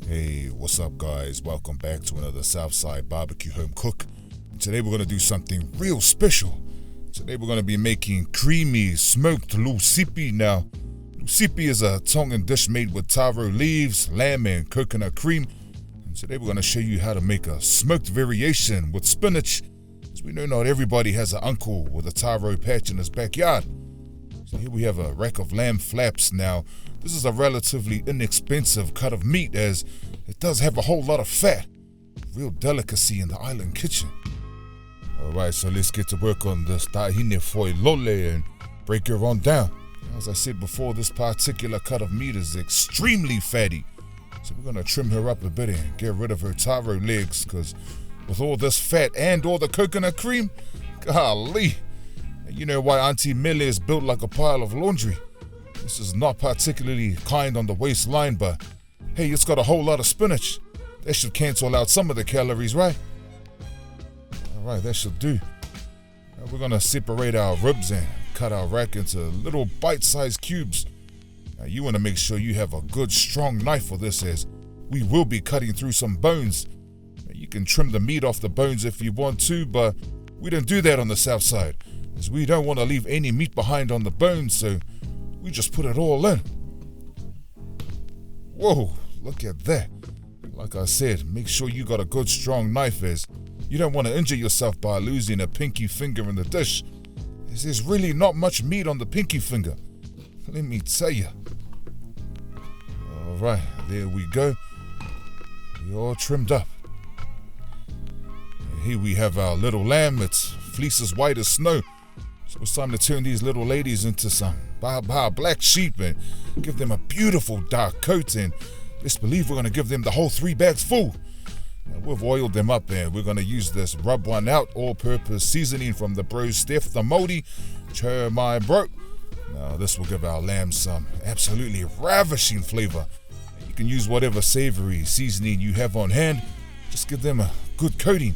Hey, what's up guys? Welcome back to another SouthSide BBQ home cook. And today we're going to do something real special. Today we're going to be making creamy smoked Lu Sipi. Now, Lu Sipi is a Tongan dish made with taro leaves, lamb and coconut cream. And today we're going to show you how to make a smoked variation with spinach. As we know not everybody has an uncle with a taro patch in his backyard. So here we have a rack of lamb flaps. Now, this is a relatively inexpensive cut of meat as it does have a whole lot of fat. Real delicacy in the island kitchen. Alright, so let's get to work on this tahine foi lole and break her on down. As I said before, this particular cut of meat is extremely fatty. So we're going to trim her up a bit and get rid of her taro legs, because with all this fat and all the coconut cream, golly. You know why Auntie Mele is built like a pile of laundry. This is not particularly kind on the waistline, but hey, it's got a whole lot of spinach. That should cancel out some of the calories, right? Alright, that should do. Now we're gonna separate our ribs and cut our rack into little bite-sized cubes. Now you wanna make sure you have a good strong knife for this, as we will be cutting through some bones. Now, you can trim the meat off the bones if you want to, but we don't do that on the south side, as we don't want to leave any meat behind on the bones, so we just put it all in. Whoa, look at that. Like I said, make sure you got a good strong knife, as you don't want to injure yourself by losing a pinky finger in the dish, as there's really not much meat on the pinky finger. Let me tell you. Alright, there we go. We're all trimmed up. And here we have our little lamb. Its fleece is white as snow. So it's time to turn these little ladies into some black sheep and give them a beautiful dark coat, and let's believe we're going to give them the whole 3 bags full. And we've oiled them up, and we're going to use this rub one out all-purpose seasoning from the bros Steph the Modi. Chur my bro. Now this will give our lamb some absolutely ravishing flavor. You can use whatever savory seasoning you have on hand. Just give them a good coating.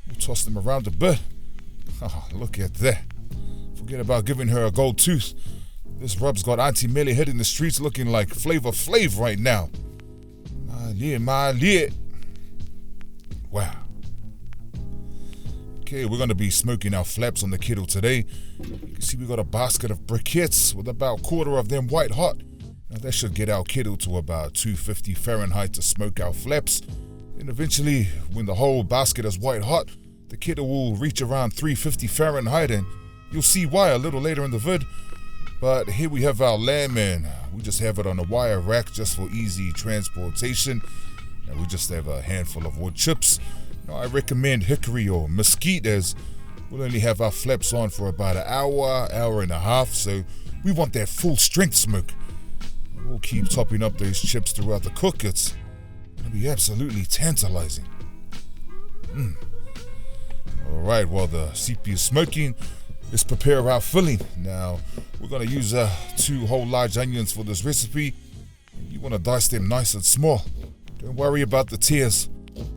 We'll toss them around a bit. Oh, look at that. Forget about giving her a gold tooth. This rub's got Auntie Mele hitting the streets looking like Flavor Flav right now. My dear. Wow. Okay, we're going to be smoking our flaps on the kettle today. You can see we got a basket of briquettes with about a quarter of them white hot. Now that should get our kettle to about 250 Fahrenheit to smoke our flaps. Then eventually, when the whole basket is white hot, the kettle will reach around 350 Fahrenheit, and you'll see why a little later in the vid. But here we have our lamb, and we just have it on a wire rack just for easy transportation. And we just have a handful of wood chips. Now, I recommend hickory or mesquite, as we'll only have our flaps on for about an hour and a half, so we want that full strength smoke. We'll keep topping up those chips throughout the cook. It's going to be absolutely tantalizing. Alright, while the sipi is smoking, let's prepare our filling. Now, we're going to use 2 whole large onions for this recipe. You want to dice them nice and small. Don't worry about the tears.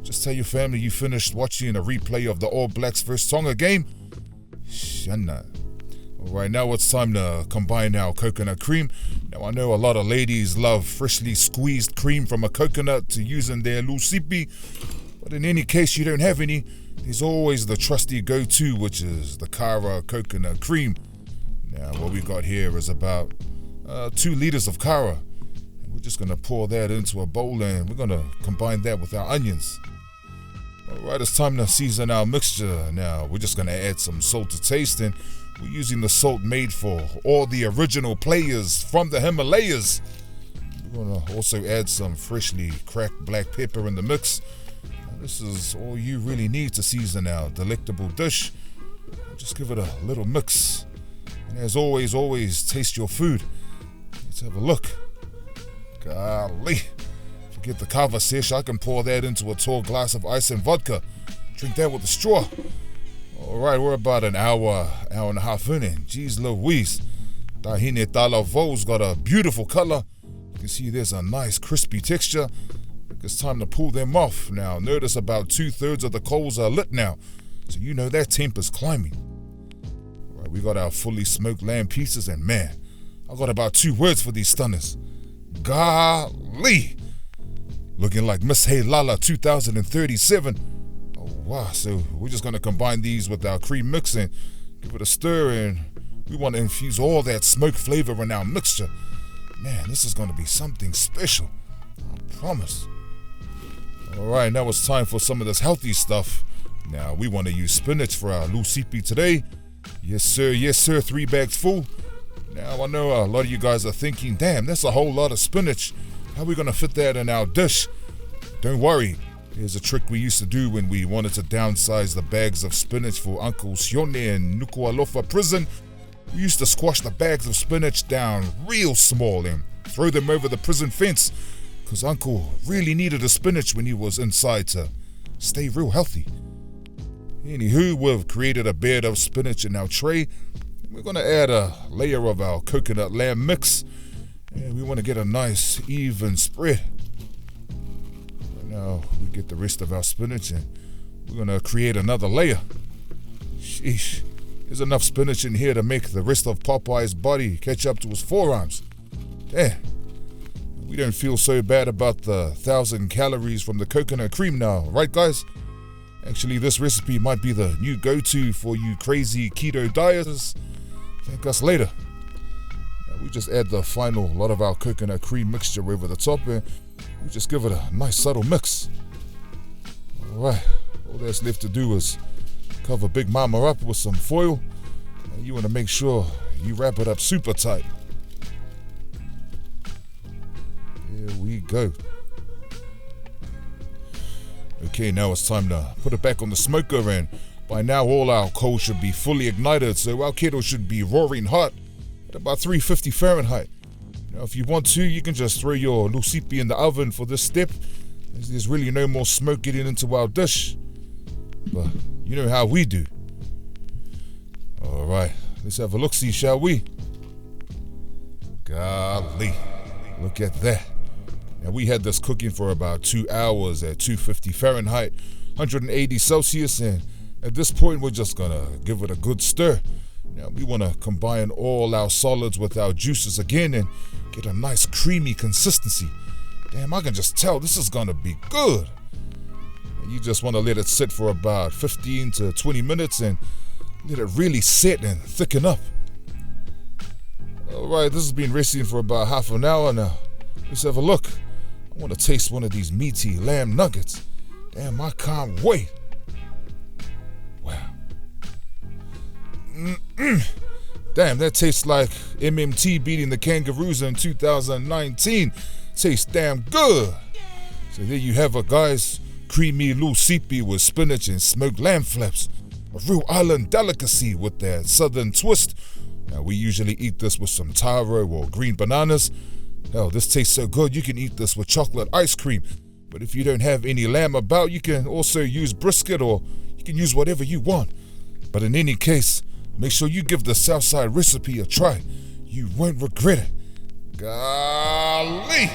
Just tell your family you finished watching a replay of the All Blacks vs Tonga game. Shanna. Alright, now it's time to combine our coconut cream. Now, I know a lot of ladies love freshly squeezed cream from a coconut to use in their Lu Sipi, but in any case you don't have any, there's always the trusty go-to, which is the Kara coconut cream. Now, what we got here is about 2 liters of Kara. And we're just going to pour that into a bowl, and we're going to combine that with our onions. Alright, it's time to season our mixture. Now, we're just going to add some salt to taste, and we're using the salt made for all the original players from the Himalayas. We're going to also add some freshly cracked black pepper in the mix. This is all you really need to season our delectable dish. Just give it a little mix. And as always taste your food. Let's have a look. Golly. Forget the kava sesh. I can pour that into a tall glass of ice and vodka. Drink that with a straw. Alright, we're about an hour and a half in, and geez Louise. Tahine Talavo's got a beautiful color. You can see there's a nice crispy texture. It's time to pull them off. Now, notice about 2/3 of the coals are lit now, so you know that temp is climbing. All right, we got our fully smoked lamb pieces, and man, I got about 2 words for these stunners. Golly! looking like Miss Hey Lala 2037. Oh wow, so we're just gonna combine these with our cream mix and give it a stir, and we want to infuse all that smoke flavor in our mixture. Man, this is gonna be something special, I promise. Alright, now it's time for some of this healthy stuff. Now we want to use spinach for our Lu Sipi today. Yes sir, 3 bags full. Now I know a lot of you guys are thinking, damn, that's a whole lot of spinach. How are we gonna fit that in our dish? Don't worry, here's a trick we used to do when we wanted to downsize the bags of spinach for Uncle Sione in Nuku'alofa prison. We used to squash the bags of spinach down real small and throw them over the prison fence, because Uncle really needed the spinach when he was inside to stay real healthy. Anywho, we've created a bed of spinach in our tray. We're going to add a layer of our coconut lamb mix, and we want to get a nice even spread. Now we get the rest of our spinach and we're going to create another layer. Sheesh, there's enough spinach in here to make the rest of Popeye's body catch up to his forearms. Damn, we don't feel so bad about the 1,000 calories from the coconut cream now, right guys? Actually, this recipe might be the new go-to for you crazy keto dieters. Thank us later. Now we just add the final lot of our coconut cream mixture over the top and we just give it a nice subtle mix. Alright, all that's left to do is cover Big Mama up with some foil. And you want to make sure you wrap it up super tight. Here we go. Okay, now it's time to put it back on the smoker, and by now all our coal should be fully ignited, so our kettle should be roaring hot at about 350 Fahrenheit. Now if you want to, you can just throw your Lu Sipi in the oven for this step, as there's really no more smoke getting into our dish. But you know how we do. Alright, let's have a look-see, shall we? Golly, look at that. Now we had this cooking for about 2 hours at 250 Fahrenheit, 180 Celsius, and at this point we're just gonna give it a good stir. Now we wanna combine all our solids with our juices again and get a nice creamy consistency. Damn, I can just tell this is gonna be good. And you just wanna let it sit for about 15 to 20 minutes and let it really set and thicken up. Alright, this has been resting for about half an hour now. Let's have a look. I want to taste one of these meaty lamb nuggets. Damn, I can't wait. Wow. Damn, that tastes like MMT beating the Kangaroos in 2019. Tastes damn good. So there you have it, guys. Creamy Lu Sipi with spinach and smoked lamb flaps. A real island delicacy with that southern twist. Now, we usually eat this with some taro or green bananas. Hell, this tastes so good you can eat this with chocolate ice cream. But if you don't have any lamb about, you can also use brisket, or you can use whatever you want. But in any case, make sure you give the Southside recipe a try. You won't regret it. Golly!